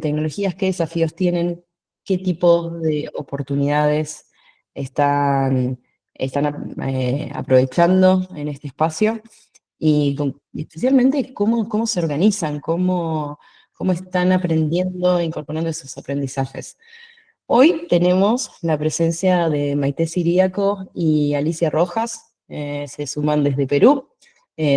tecnologías, qué desafíos tienen, qué tipo de oportunidades están, aprovechando en este espacio y especialmente cómo se organizan, cómo están aprendiendo e incorporando esos aprendizajes. Hoy tenemos la presencia de Maite Siríaco y Alicia Rojas, se suman desde Perú,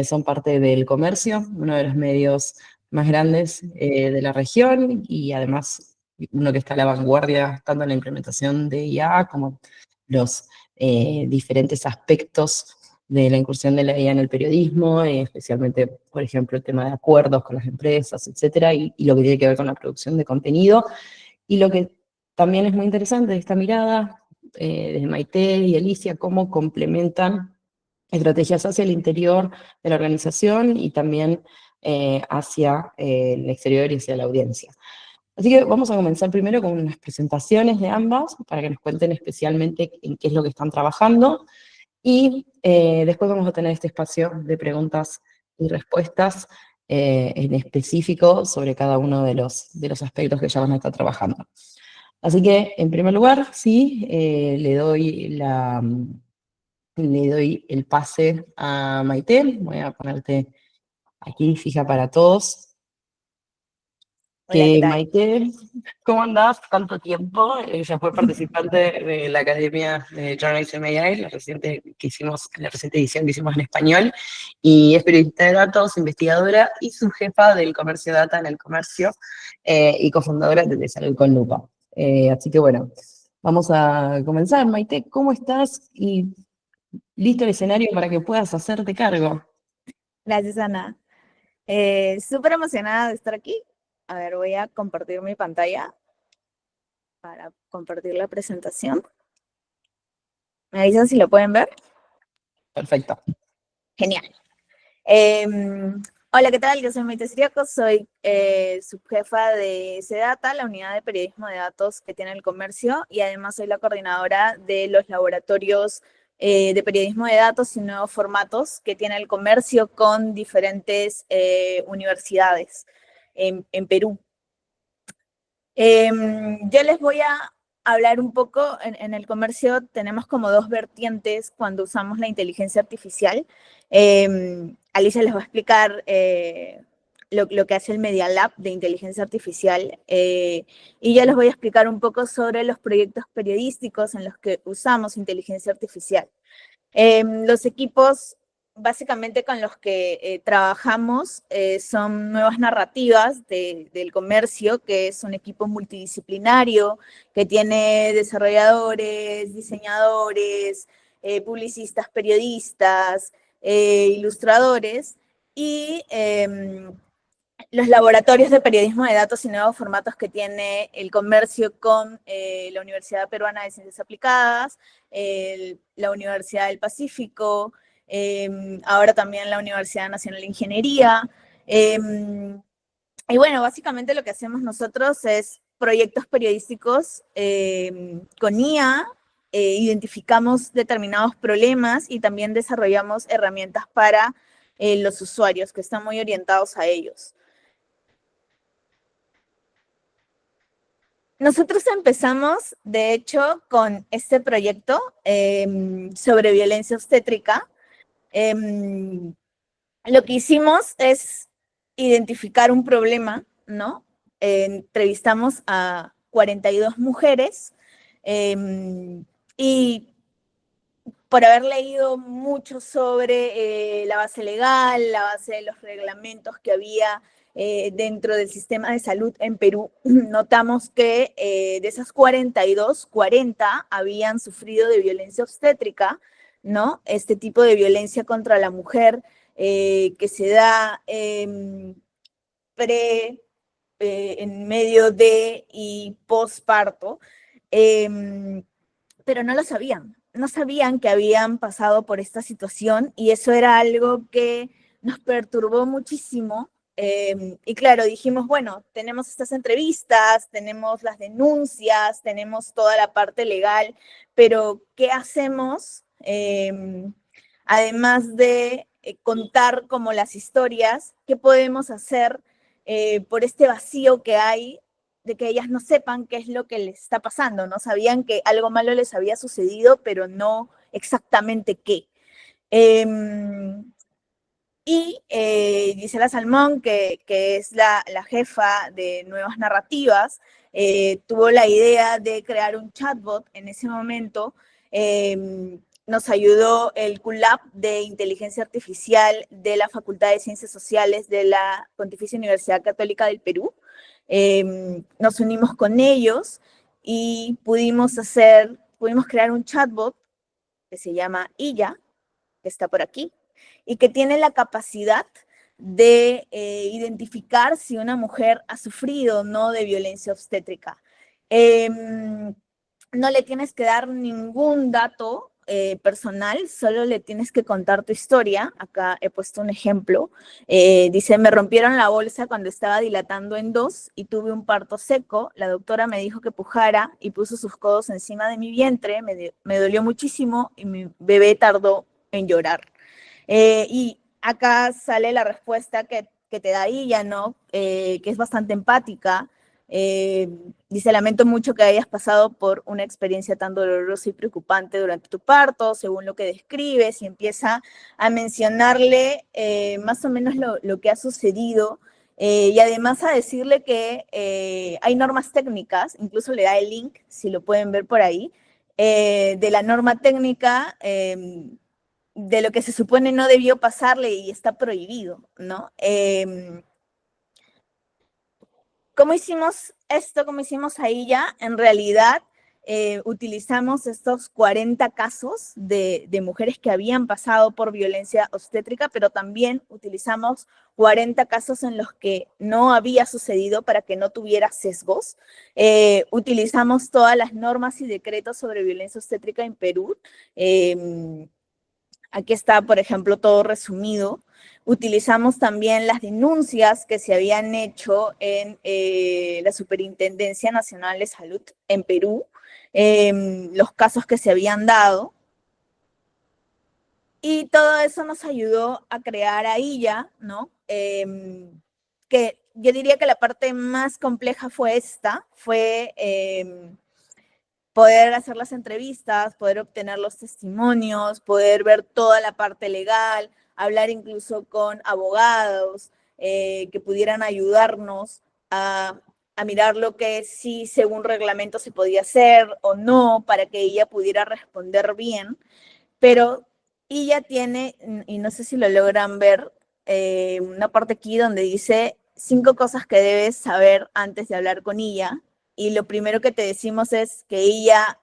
son parte del Comercio, uno de los medios más grandes de la región y además uno que está a la vanguardia tanto en la implementación de IA como los diferentes aspectos de la incursión de la IA en el periodismo, especialmente, por ejemplo, el tema de acuerdos con las empresas, etcétera, y lo que tiene que ver con la producción de contenido. Y lo que también es muy interesante de esta mirada, de Maite y Alicia, cómo complementan estrategias hacia el interior de la organización y también hacia el exterior y hacia la audiencia. Así que vamos a comenzar primero con unas presentaciones de ambas, para que nos cuenten especialmente en qué es lo que están trabajando, y después vamos a tener este espacio de preguntas y respuestas en específico sobre cada uno de los aspectos que ya van a estar trabajando. Así que, en primer lugar, sí, le doy el pase a Maite. Voy a ponerte aquí fija para todos. Hola, ¿qué tal? Maite, ¿cómo andás? Tanto tiempo. Ella fue participante de la Academia de Journalism AI, la reciente edición que hicimos en español, y es periodista de datos, investigadora y subjefa del Comercio Data en el Comercio, y cofundadora de Salud con Lupa. Así que bueno, vamos a comenzar. Maite, ¿cómo estás? Y listo el escenario para que puedas hacerte cargo. Gracias, Ana. Súper emocionada de estar aquí. A ver, voy a compartir mi pantalla para compartir la presentación. ¿Me avisan si lo pueden ver? Perfecto. Genial. Hola, ¿qué tal? Yo soy Maite Siriaco, soy subjefa de CData, la unidad de periodismo de datos que tiene el comercio, y además soy la coordinadora de los laboratorios de periodismo de datos y nuevos formatos que tiene el comercio con diferentes universidades en Perú. Yo les voy a hablar un poco, en el comercio tenemos como dos vertientes cuando usamos la inteligencia artificial. Alicia les va a explicar lo que hace el Media Lab de inteligencia artificial, y yo les voy a explicar un poco sobre los proyectos periodísticos en los que usamos inteligencia artificial. Los equipos básicamente con los que trabajamos son Nuevas Narrativas del Comercio, que es un equipo multidisciplinario que tiene desarrolladores, diseñadores, publicistas, periodistas, ilustradores, y los laboratorios de periodismo de datos y nuevos formatos que tiene el comercio con la Universidad Peruana de Ciencias Aplicadas, la Universidad del Pacífico, ahora también la Universidad Nacional de Ingeniería. Y bueno, básicamente lo que hacemos nosotros es proyectos periodísticos con IA, identificamos determinados problemas y también desarrollamos herramientas para los usuarios que están muy orientados a ellos. Nosotros empezamos, de hecho, con este proyecto sobre violencia obstétrica. Lo que hicimos es identificar un problema, ¿no? Entrevistamos a 42 mujeres y por haber leído mucho sobre la base legal, la base de los reglamentos que había dentro del sistema de salud en Perú, notamos que de esas 42, 40 habían sufrido de violencia obstétrica, ¿no? Este tipo de violencia contra la mujer que se da en medio de y posparto, pero no lo sabían. No sabían que habían pasado por esta situación, y eso era algo que nos perturbó muchísimo. Y claro, dijimos, bueno, tenemos estas entrevistas, tenemos las denuncias, tenemos toda la parte legal, pero ¿qué hacemos? Además de contar como las historias, ¿qué podemos hacer por este vacío que hay de que ellas no sepan qué es lo que les está pasando, ¿no? Sabían que algo malo les había sucedido, pero no exactamente qué. Y Gisela Salmón, que es la jefa de Nuevas Narrativas, tuvo la idea de crear un chatbot en ese momento. Nos ayudó el QLab de Inteligencia Artificial de la Facultad de Ciencias Sociales de la Pontificia Universidad Católica del Perú. Nos unimos con ellos y pudimos crear un chatbot que se llama Illa, que está por aquí, y que tiene la capacidad de identificar si una mujer ha sufrido o no de violencia obstétrica. No le tienes que dar ningún dato personal, solo le tienes que contar tu historia. Acá he puesto un ejemplo. Dice, me rompieron la bolsa cuando estaba dilatando en dos y tuve un parto seco. La doctora me dijo que pujara y puso sus codos encima de mi vientre. Me dolió muchísimo y mi bebé tardó en llorar. Y acá sale la respuesta que te da ella, ¿no? Que es bastante empática. Dice, lamento mucho que hayas pasado por una experiencia tan dolorosa y preocupante durante tu parto, según lo que describes, y empieza a mencionarle más o menos lo que ha sucedido, y además a decirle que hay normas técnicas, incluso le da el link, si lo pueden ver por ahí, de la norma técnica de lo que se supone no debió pasarle y está prohibido, ¿no? ¿Cómo hicimos esto? ¿Cómo hicimos ahí ya? En realidad utilizamos estos 40 casos de mujeres que habían pasado por violencia obstétrica, pero también utilizamos 40 casos en los que no había sucedido para que no tuviera sesgos. Utilizamos todas las normas y decretos sobre violencia obstétrica en Perú. Aquí está, por ejemplo, todo resumido. Utilizamos también las denuncias que se habían hecho en la Superintendencia Nacional de Salud en Perú, los casos que se habían dado. Y todo eso nos ayudó a crear a ella, ¿no? Que yo diría que la parte más compleja fue esta, fue poder hacer las entrevistas, poder obtener los testimonios, poder ver toda la parte legal, hablar incluso con abogados que pudieran ayudarnos a mirar lo que sí según reglamento se podía hacer o no para que ella pudiera responder bien. Pero ella tiene, y no sé si lo logran ver, una parte aquí donde dice 5 cosas que debes saber antes de hablar con ella. Y lo primero que te decimos es que ella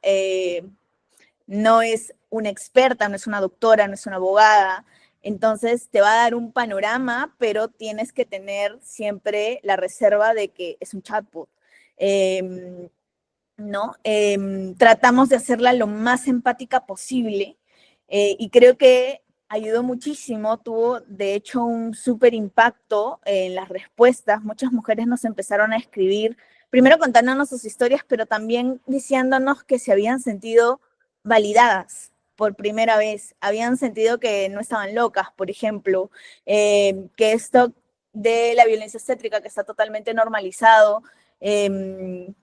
no es una experta, no es una doctora, no es una abogada. Entonces te va a dar un panorama, pero tienes que tener siempre la reserva de que es un chatbot. ¿No? Tratamos de hacerla lo más empática posible y creo que ayudó muchísimo, tuvo de hecho un súper impacto en las respuestas. Muchas mujeres nos empezaron a escribir, primero contándonos sus historias, pero también diciéndonos que se habían sentido validadas por primera vez, habían sentido que no estaban locas, por ejemplo, que esto de la violencia obstétrica que está totalmente normalizado,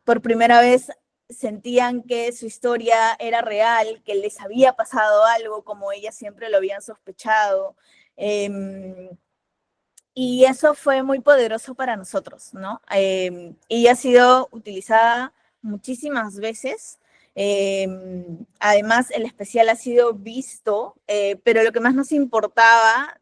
por primera vez sentían que su historia era real, que les había pasado algo como ellas siempre lo habían sospechado. Y eso fue muy poderoso para nosotros, ¿no? Y ha sido utilizada muchísimas veces. Además, el especial ha sido visto, pero lo que más nos importaba,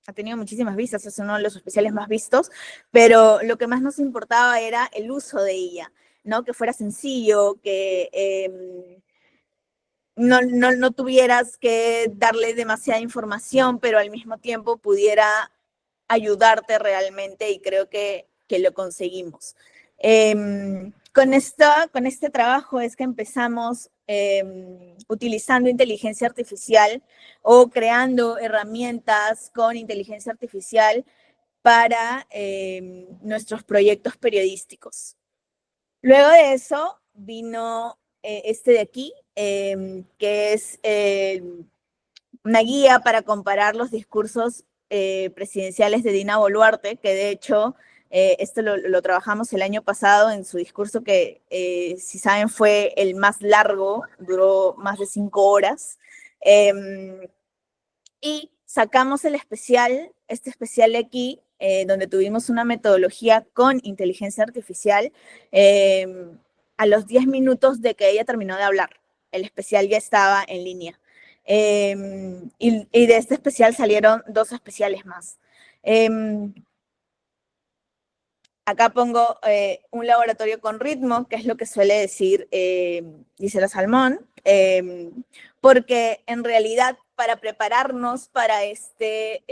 ha tenido muchísimas vistas, es uno de los especiales más vistos, pero lo que más nos importaba era el uso de ella, ¿no? Que fuera sencillo, que no tuvieras que darle demasiada información, pero al mismo tiempo pudiera ayudarte realmente y creo que lo conseguimos. Con este trabajo es que empezamos utilizando inteligencia artificial o creando herramientas con inteligencia artificial para nuestros proyectos periodísticos. Luego de eso vino este de aquí, que es una guía para comparar los discursos presidenciales de Dina Boluarte, que de hecho Esto lo trabajamos el año pasado en su discurso que, si saben, fue el más largo, duró más de 5 horas. Y sacamos el especial, este especial de aquí, donde tuvimos una metodología con inteligencia artificial, a los 10 minutos de que ella terminó de hablar. El especial ya estaba en línea. Y de este especial salieron 2 especiales más. Acá pongo un laboratorio con ritmo, que es lo que suele decir Gisela Salmón, porque en realidad para prepararnos para este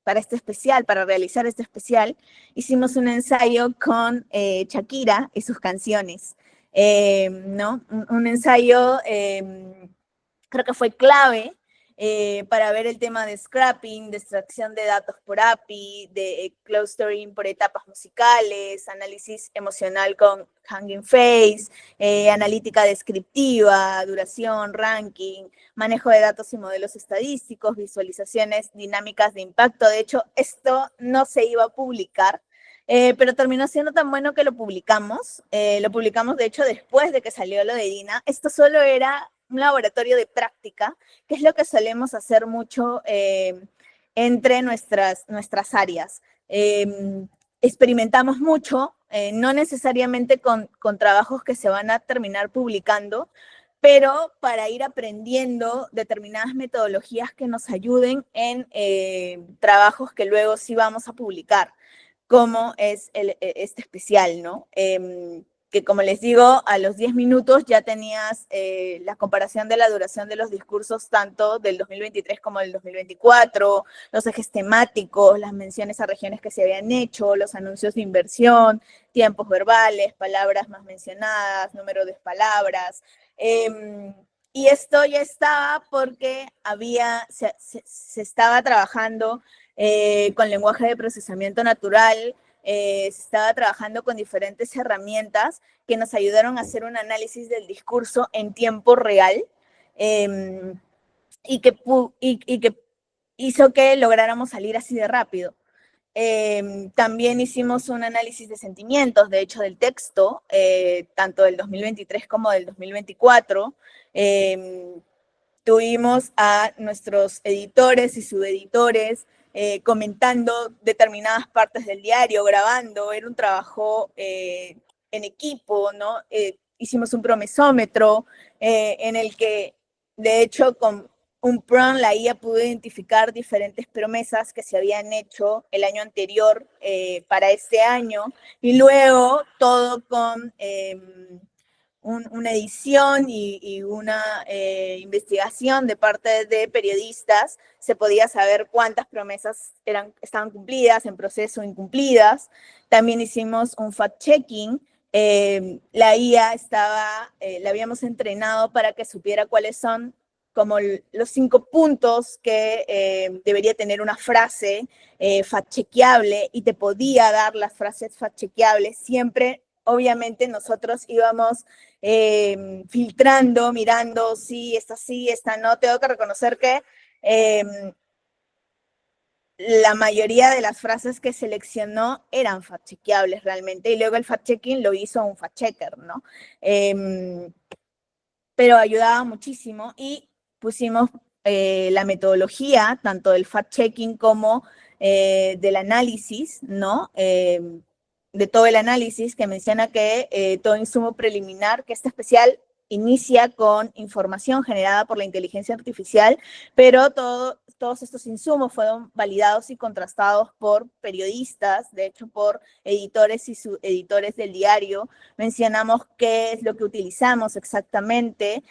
especial, para realizar este especial, hicimos un ensayo con Shakira y sus canciones, ¿no? Un ensayo creo que fue clave para ver el tema de scrapping, de extracción de datos por API, de clustering por etapas musicales, análisis emocional con Hugging Face, analítica descriptiva, duración, ranking, manejo de datos y modelos estadísticos, visualizaciones dinámicas de impacto. De hecho, esto no se iba a publicar, pero terminó siendo tan bueno que lo publicamos. Lo publicamos, de hecho, después de que salió lo de Dina. Esto solo era un laboratorio de práctica, que es lo que solemos hacer mucho entre nuestras áreas. Experimentamos mucho, no necesariamente con trabajos que se van a terminar publicando, pero para ir aprendiendo determinadas metodologías que nos ayuden en trabajos que luego sí vamos a publicar, como es este especial, ¿no? Que como les digo, a los 10 minutos ya tenías la comparación de la duración de los discursos tanto del 2023 como del 2024, los ejes temáticos, las menciones a regiones que se habían hecho, los anuncios de inversión, tiempos verbales, palabras más mencionadas, número de palabras. Y esto ya estaba porque se estaba trabajando con lenguaje de procesamiento natural, se estaba trabajando con diferentes herramientas que nos ayudaron a hacer un análisis del discurso en tiempo real y que hizo que lográramos salir así de rápido. También hicimos un análisis de sentimientos, de hecho, del texto, tanto del 2023 como del 2024. Tuvimos a nuestros editores y subeditores comentando determinadas partes del diario, grabando, era un trabajo en equipo, ¿no? Hicimos un promesómetro en el que, de hecho, con un prompt la IA pudo identificar diferentes promesas que se habían hecho el año anterior para este año, y luego todo con una edición y una investigación de parte de periodistas, se podía saber cuántas promesas estaban cumplidas, en proceso, incumplidas. También hicimos un fact-checking. La IA la habíamos entrenado para que supiera cuáles son como los 5 puntos que debería tener una frase fact-chequeable, y te podía dar las frases fact-chequeables. Siempre, obviamente, nosotros íbamos filtrando, mirando, sí, esta no. Tengo que reconocer que la mayoría de las frases que seleccionó eran fact-chequeables realmente, y luego el fact-checking lo hizo un fact-checker, ¿no? Pero ayudaba muchísimo, y pusimos la metodología, tanto del fact-checking como del análisis, ¿no? De todo el análisis, que menciona que todo insumo preliminar, que este especial inicia con información generada por la inteligencia artificial, pero todos estos insumos fueron validados y contrastados por periodistas, de hecho por editores y subeditores del diario. Mencionamos qué es lo que utilizamos exactamente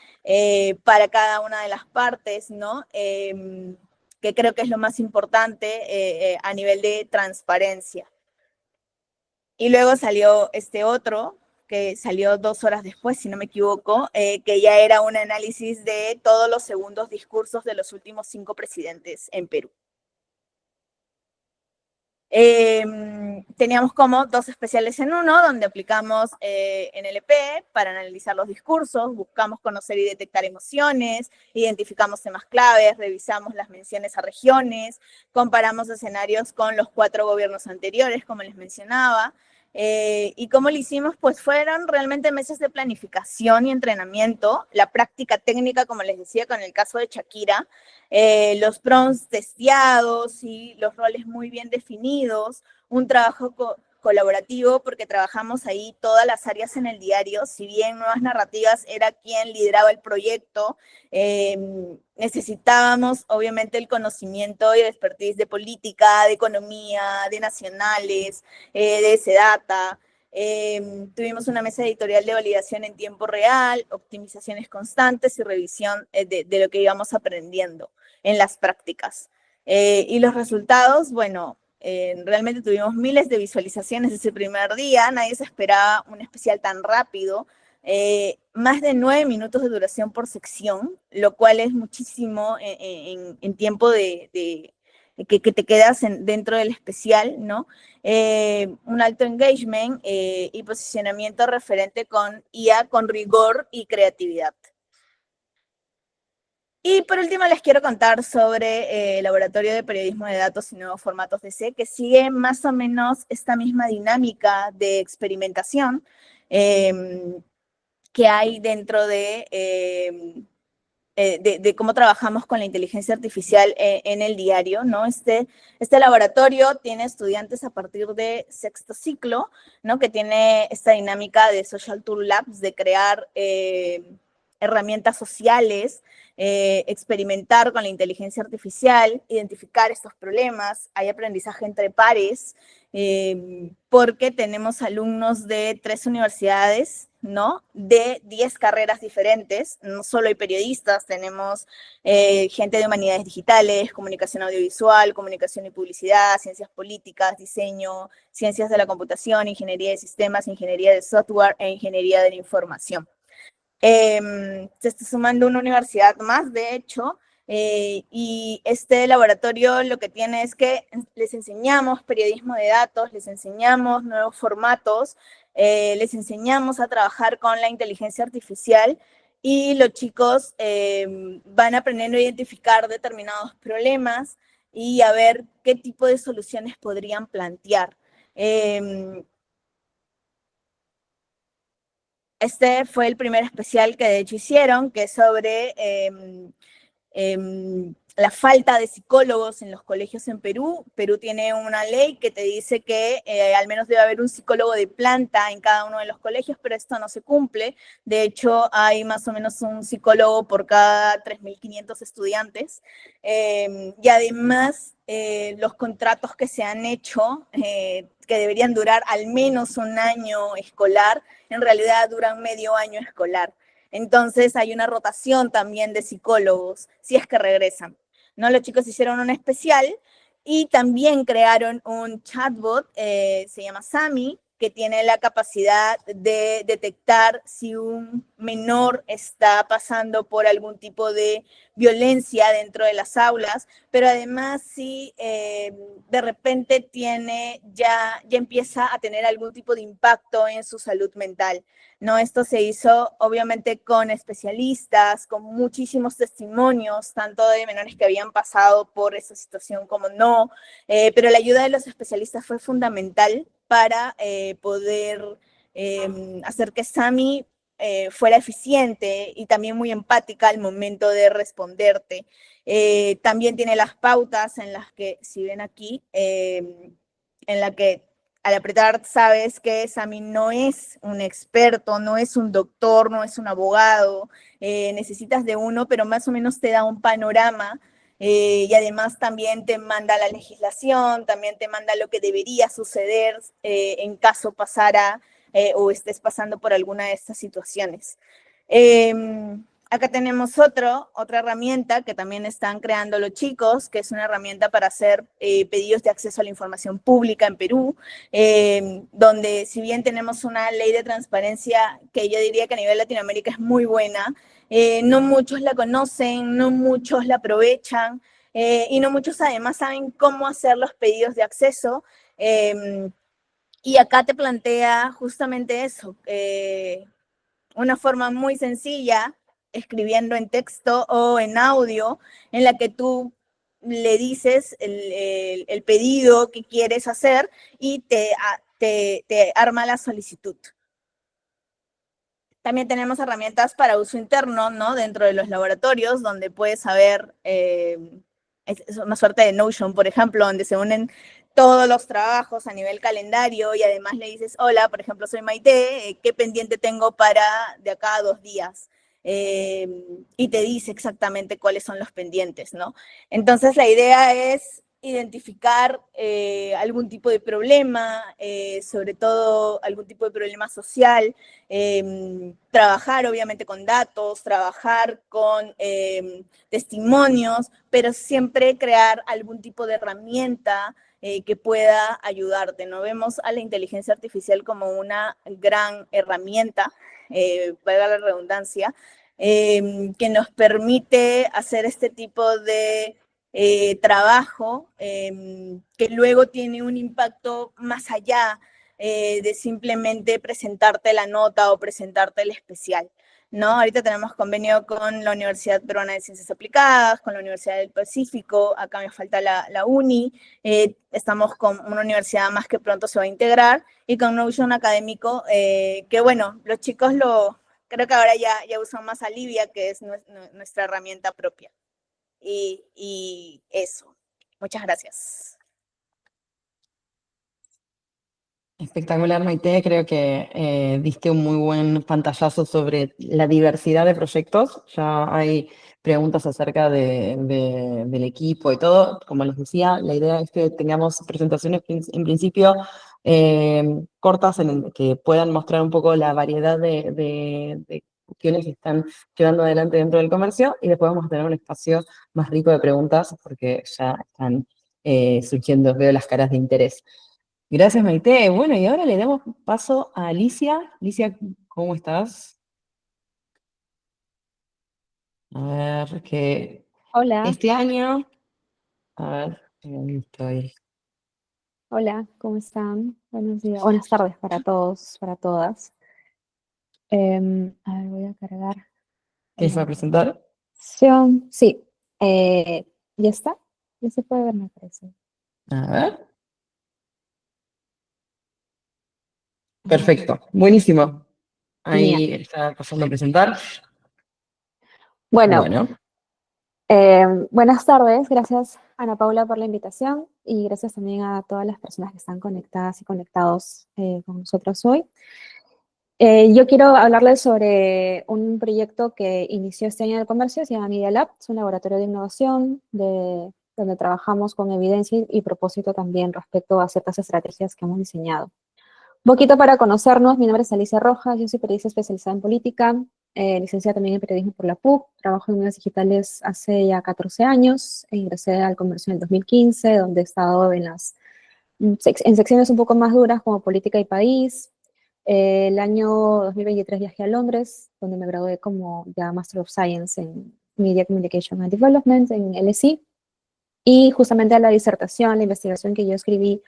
para cada una de las partes, ¿no? Que creo que es lo más importante a nivel de transparencia. Y luego salió este otro, que salió 2 horas después, si no me equivoco, que ya era un análisis de todos los segundos discursos de los últimos 5 presidentes en Perú. Teníamos como 2 especiales en uno, donde aplicamos NLP para analizar los discursos, buscamos conocer y detectar emociones, identificamos temas claves, revisamos las menciones a regiones, comparamos escenarios con los 4 gobiernos anteriores, como les mencionaba. Y cómo lo hicimos, pues fueron realmente meses de planificación y entrenamiento, la práctica técnica, como les decía, con el caso de Shakira, los prompts testeados y los roles muy bien definidos, un trabajo colaborativo porque trabajamos ahí todas las áreas en el diario, si bien Nuevas Narrativas era quien lideraba el proyecto, necesitábamos obviamente el conocimiento y el expertise de política, de economía, de nacionales, de Sedata. Tuvimos una mesa editorial de validación en tiempo real, optimizaciones constantes y revisión de lo que íbamos aprendiendo en las prácticas. Y los resultados, bueno, realmente tuvimos miles de visualizaciones ese primer día, nadie se esperaba un especial tan rápido, más de 9 minutos de duración por sección, lo cual es muchísimo en tiempo que te quedas dentro del especial, ¿no? Un alto engagement y posicionamiento referente con IA con rigor y creatividad. Y por último les quiero contar sobre el Laboratorio de Periodismo de Datos y Nuevos Formatos DC, que sigue más o menos esta misma dinámica de experimentación que hay dentro de cómo trabajamos con la inteligencia artificial en el diario, ¿no? Este laboratorio tiene estudiantes a partir de sexto ciclo, ¿no? Que tiene esta dinámica de Social Tool Labs, de crear herramientas sociales, experimentar con la inteligencia artificial, identificar estos problemas, hay aprendizaje entre pares, porque tenemos alumnos de 3 universidades, ¿no? De 10 carreras diferentes, no solo hay periodistas, tenemos gente de humanidades digitales, comunicación audiovisual, comunicación y publicidad, ciencias políticas, diseño, ciencias de la computación, ingeniería de sistemas, ingeniería de software e ingeniería de la información. Se está sumando una universidad más, de hecho, y este laboratorio lo que tiene es que les enseñamos periodismo de datos, les enseñamos nuevos formatos, les enseñamos a trabajar con la inteligencia artificial y los chicos van aprendiendo a identificar determinados problemas y a ver qué tipo de soluciones podrían plantear. Este fue el primer especial que de hecho hicieron, que es sobre la falta de psicólogos en los colegios en Perú. Perú tiene una ley que te dice que al menos debe haber un psicólogo de planta en cada uno de los colegios, pero esto no se cumple. De hecho, hay más o menos un psicólogo por cada 3.500 estudiantes. Y además, los contratos que se han hecho, que deberían durar al menos un año escolar, en realidad duran medio año escolar. Entonces hay una rotación también de psicólogos, si es que regresan. ¿No? Los chicos hicieron un especial y también crearon un chatbot, se llama Sami, que tiene la capacidad de detectar si un menor está pasando por algún tipo de violencia dentro de las aulas, pero además si de repente ya empieza a tener algún tipo de impacto en su salud mental. ¿No? Esto se hizo obviamente con especialistas, con muchísimos testimonios, tanto de menores que habían pasado por esa situación como no, pero la ayuda de los especialistas fue fundamental para poder hacer que Sami fuera eficiente y también muy empática al momento de responderte. También tiene las pautas en las que, si ven aquí, en la que al apretar sabes que Sami no es un experto, no es un doctor, no es un abogado, necesitas de uno, pero más o menos te da un panorama y además también te manda la legislación, también te manda lo que debería suceder en caso pasara o estés pasando por alguna de estas situaciones. Acá tenemos otra herramienta que también están creando los chicos, que es una herramienta para hacer pedidos de acceso a la información pública en Perú, donde si bien tenemos una ley de transparencia que yo diría que a nivel Latinoamérica es muy buena, no muchos la conocen, no muchos la aprovechan, y no muchos además saben cómo hacer los pedidos de acceso. Y acá te plantea justamente eso, una forma muy sencilla, escribiendo en texto o en audio, en la que tú le dices el pedido que quieres hacer y te arma la solicitud. También tenemos herramientas para uso interno, ¿no? Dentro de los laboratorios, donde puedes saber, es una suerte de Notion, por ejemplo, donde se unen todos los trabajos a nivel calendario y además le dices, hola, por ejemplo, soy Maite, ¿qué pendiente tengo para de acá a 2 días? Y te dice exactamente cuáles son los pendientes, ¿no? Entonces la idea es identificar algún tipo de problema, sobre todo algún tipo de problema social, trabajar obviamente con datos, trabajar con testimonios, pero siempre crear algún tipo de herramienta que pueda ayudarte, ¿no? Vemos a la inteligencia artificial como una gran herramienta, valga la redundancia, que nos permite hacer este tipo de trabajo que luego tiene un impacto más allá de simplemente presentarte la nota o presentarte el especial, ¿no? Ahorita tenemos convenio con la Universidad Peruana de Ciencias Aplicadas, con la Universidad del Pacífico, acá me falta la UNI, estamos con una universidad más que pronto se va a integrar, y con Notion Académico, que bueno, los chicos creo que ahora ya usan más Alivia, que es nuestra herramienta propia. Y eso. Muchas gracias. Espectacular, Maite. Creo que diste un muy buen pantallazo sobre la diversidad de proyectos. Ya hay preguntas acerca del equipo y todo. Como les decía, la idea es que tengamos presentaciones en principio cortas que puedan mostrar un poco la variedad de cuestiones que están llevando adelante dentro del comercio, y después vamos a tener un espacio más rico de preguntas porque ya están surgiendo, veo las caras de interés. Gracias, Maite. Bueno, y ahora le damos paso a Alicia. Alicia, ¿cómo estás? A ver, que Hola, este año, a ver, ¿dónde estoy? hola, ¿cómo están? Buenos días, buenas tardes para todos, para todas. A ver, voy a cargar ¿Quién va la a presentar? presentación. Sí, ¿ya está? Ya se puede ver, me parece. A ver, Ah, perfecto, buenísimo. genial. Ahí está pasando a presentar. Bueno, Bueno, buenas tardes, gracias Ana Paula por la invitación y gracias también a todas las personas que están conectadas y conectados con nosotros hoy. Yo quiero hablarles sobre un proyecto que inició este año en el comercio, se llama Media Lab, es un laboratorio de innovación donde trabajamos con evidencia y propósito también respecto a ciertas estrategias que hemos diseñado. Un poquito para conocernos, mi nombre es Alicia Rojas, yo soy periodista especializada en política, licenciada también en periodismo por la PUC, trabajo en medios digitales hace ya 14 años, e ingresé al comercio en el 2015, donde he estado en secciones un poco más duras como política y país. El año 2023 viajé a Londres, donde me gradué como ya Master of Science en Media Communication and Development en LSE. Y justamente la disertación, la investigación que yo escribí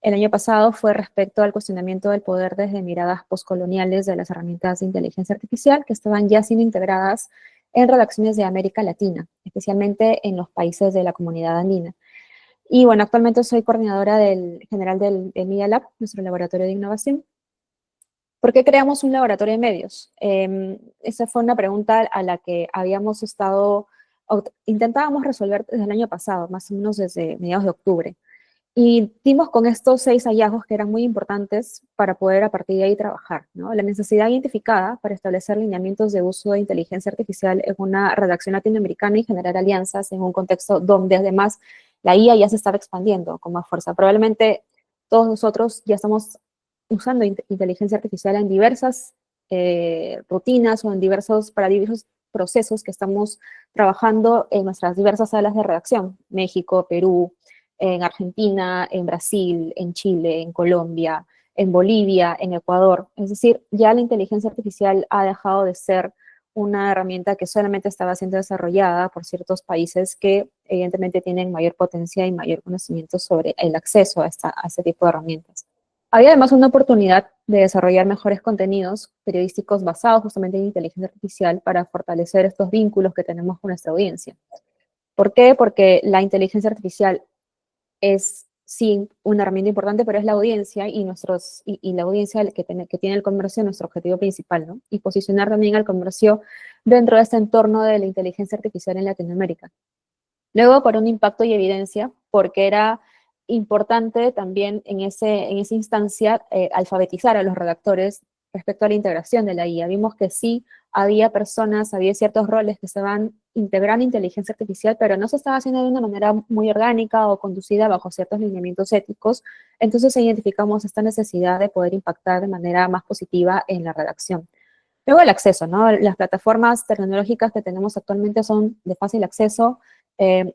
el año pasado fue respecto al cuestionamiento del poder desde miradas postcoloniales de las herramientas de inteligencia artificial que estaban ya siendo integradas en redacciones de América Latina, especialmente en los países de la comunidad andina. Y bueno, actualmente soy coordinadora general del Media Lab, nuestro laboratorio de innovación. ¿Por qué creamos un laboratorio de medios? Esa fue una pregunta a la que habíamos intentábamos resolver desde el año pasado, más o menos desde mediados de octubre. Y dimos con estos 6 hallazgos que eran muy importantes para poder a partir de ahí trabajar, ¿no? La necesidad identificada para establecer lineamientos de uso de inteligencia artificial en una redacción latinoamericana y generar alianzas en un contexto donde además la IA ya se estaba expandiendo con más fuerza. Probablemente todos nosotros ya estamos usando inteligencia artificial en diversas rutinas o para diversos procesos que estamos trabajando en nuestras diversas salas de redacción, México, Perú, en Argentina, en Brasil, en Chile, en Colombia, en Bolivia, en Ecuador. Es decir, ya la inteligencia artificial ha dejado de ser una herramienta que solamente estaba siendo desarrollada por ciertos países que evidentemente tienen mayor potencia y mayor conocimiento sobre el acceso a este tipo de herramientas. Había además una oportunidad de desarrollar mejores contenidos periodísticos basados justamente en inteligencia artificial para fortalecer estos vínculos que tenemos con nuestra audiencia. ¿Por qué? Porque la inteligencia artificial es sí una herramienta importante, pero es la audiencia y la audiencia que tiene el comercio nuestro objetivo principal, ¿no? Y posicionar también al comercio dentro de este entorno de la inteligencia artificial en Latinoamérica. Luego, por un impacto y evidencia, porque era importante también en esa instancia alfabetizar a los redactores respecto a la integración de la IA. Vimos que sí había personas, había ciertos roles que estaban integrando inteligencia artificial, pero no se estaba haciendo de una manera muy orgánica o conducida bajo ciertos lineamientos éticos. Entonces identificamos esta necesidad de poder impactar de manera más positiva en la redacción. Luego el acceso, ¿no? Las plataformas tecnológicas que tenemos actualmente son de fácil acceso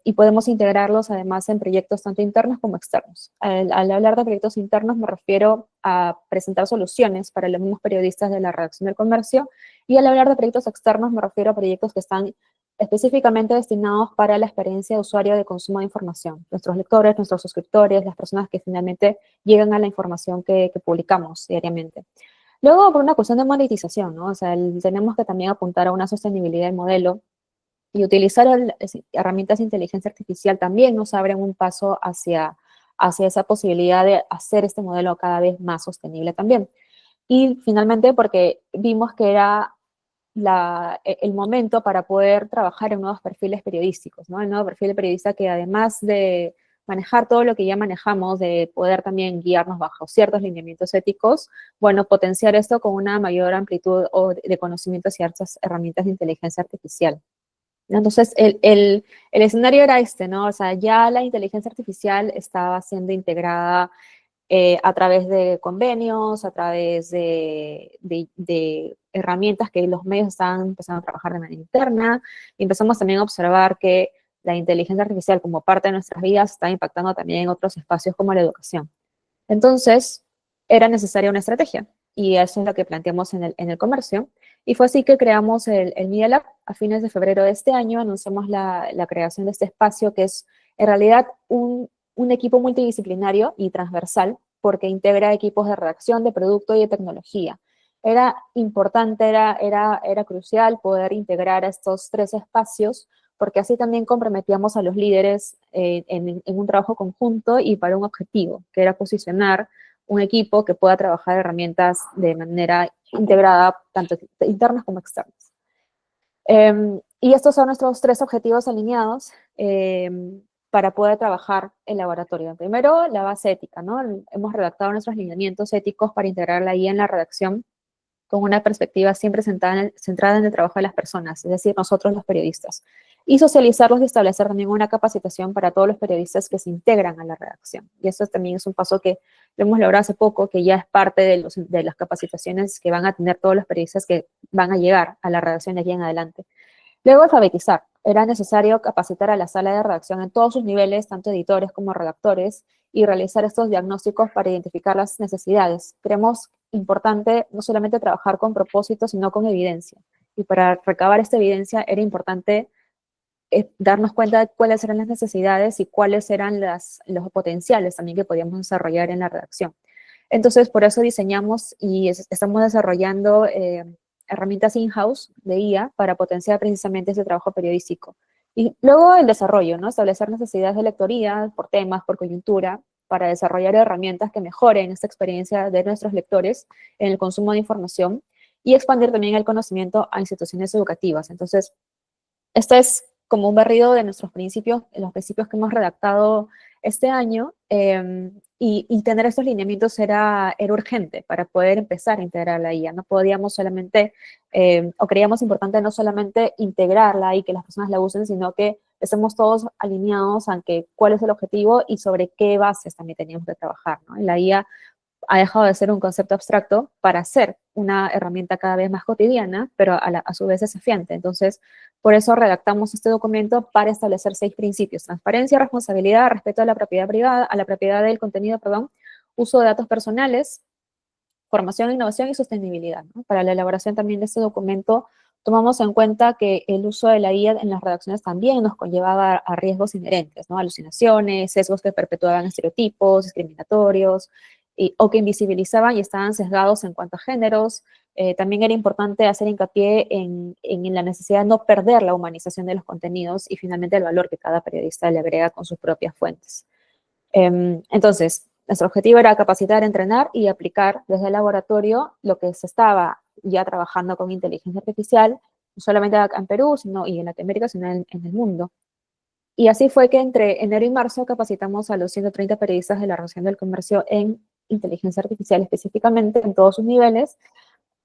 y podemos integrarlos además en proyectos tanto internos como externos. Al hablar de proyectos internos me refiero a presentar soluciones para los mismos periodistas de la redacción del comercio y al hablar de proyectos externos me refiero a proyectos que están específicamente destinados para la experiencia de usuario de consumo de información. Nuestros lectores, nuestros suscriptores, las personas que finalmente llegan a la información que publicamos diariamente. Luego, por una cuestión de monetización, ¿no? O sea, tenemos que también apuntar a una sostenibilidad del modelo y utilizar herramientas de inteligencia artificial también nos abren un paso hacia esa posibilidad de hacer este modelo cada vez más sostenible también. Y finalmente, porque vimos que era el momento para poder trabajar en nuevos perfiles periodísticos, ¿no? El nuevo perfil de periodista que además de manejar todo lo que ya manejamos, de poder también guiarnos bajo ciertos lineamientos éticos, bueno, potenciar esto con una mayor amplitud de conocimientos y ciertas herramientas de inteligencia artificial. Entonces, el escenario era este, ¿no? O sea, ya la inteligencia artificial estaba siendo integrada a través de convenios, a través de herramientas que los medios estaban empezando a trabajar de manera interna. Y empezamos también a observar que la inteligencia artificial como parte de nuestras vidas está impactando también en otros espacios como la educación. Entonces, era necesaria una estrategia y eso es lo que planteamos en el comercio. Y fue así que creamos el Media Lab. A fines de febrero de este año anunciamos la creación de este espacio que es en realidad un equipo multidisciplinario y transversal porque integra equipos de redacción, de producto y de tecnología. Era importante, era crucial poder integrar a estos tres espacios porque así también comprometíamos a los líderes en un trabajo conjunto y para un objetivo, que era posicionar un equipo que pueda trabajar herramientas de manera integrada, tanto internas como externas. Y estos son nuestros tres objetivos alineados para poder trabajar en laboratorio. Primero, la base ética, ¿no? Hemos redactado nuestros lineamientos éticos para integrar la IA en la redacción con una perspectiva siempre centrada en el trabajo de las personas, es decir, nosotros los periodistas. Y socializarlos y establecer también una capacitación para todos los periodistas que se integran a la redacción. Y eso también es un paso que lo hemos logrado hace poco, que ya es parte de las capacitaciones que van a tener todos los periodistas que van a llegar a la redacción de aquí en adelante. Luego, alfabetizar. Era necesario capacitar a la sala de redacción en todos sus niveles, tanto editores como redactores, y realizar estos diagnósticos para identificar las necesidades. Creemos importante no solamente trabajar con propósito, sino con evidencia. Y para recabar esta evidencia era importante darnos cuenta de cuáles eran las necesidades y cuáles eran los potenciales también que podíamos desarrollar en la redacción. Entonces, por eso diseñamos y estamos desarrollando herramientas in-house de IA para potenciar precisamente ese trabajo periodístico. Y luego el desarrollo, ¿no? Establecer necesidades de lectoría por temas, por coyuntura, para desarrollar herramientas que mejoren esta experiencia de nuestros lectores en el consumo de información y expandir también el conocimiento a instituciones educativas. Entonces, esto es como un barrido de nuestros principios, los principios que hemos redactado este año, y tener estos lineamientos era urgente para poder empezar a integrar la IA. No podíamos solamente, o creíamos importante no solamente integrarla y que las personas la usen, sino que estemos todos alineados en cuál es el objetivo y sobre qué bases también teníamos que trabajar, ¿no? La IA ha dejado de ser un concepto abstracto para ser una herramienta cada vez más cotidiana, pero a su vez desafiante. Entonces, por eso redactamos este documento para establecer 6 principios: transparencia, responsabilidad, respeto a la propiedad privada, a la propiedad del contenido, perdón, uso de datos personales, formación, innovación y sostenibilidad, ¿no? Para la elaboración también de este documento tomamos en cuenta que el uso de la IA en las redacciones también nos conllevaba a riesgos inherentes, ¿no? Alucinaciones, sesgos que perpetuaban estereotipos discriminatorios, o que invisibilizaban y estaban sesgados en cuanto a géneros. También era importante hacer hincapié en la necesidad de no perder la humanización de los contenidos y finalmente el valor que cada periodista le agrega con sus propias fuentes. Entonces, nuestro objetivo era capacitar, entrenar y aplicar desde el laboratorio lo que se estaba ya trabajando con inteligencia artificial, no solamente acá en Perú y en Latinoamérica, sino en el mundo. Y así fue que entre enero y marzo capacitamos a los 130 periodistas de la Relación del Comercio en inteligencia artificial específicamente en todos sus niveles.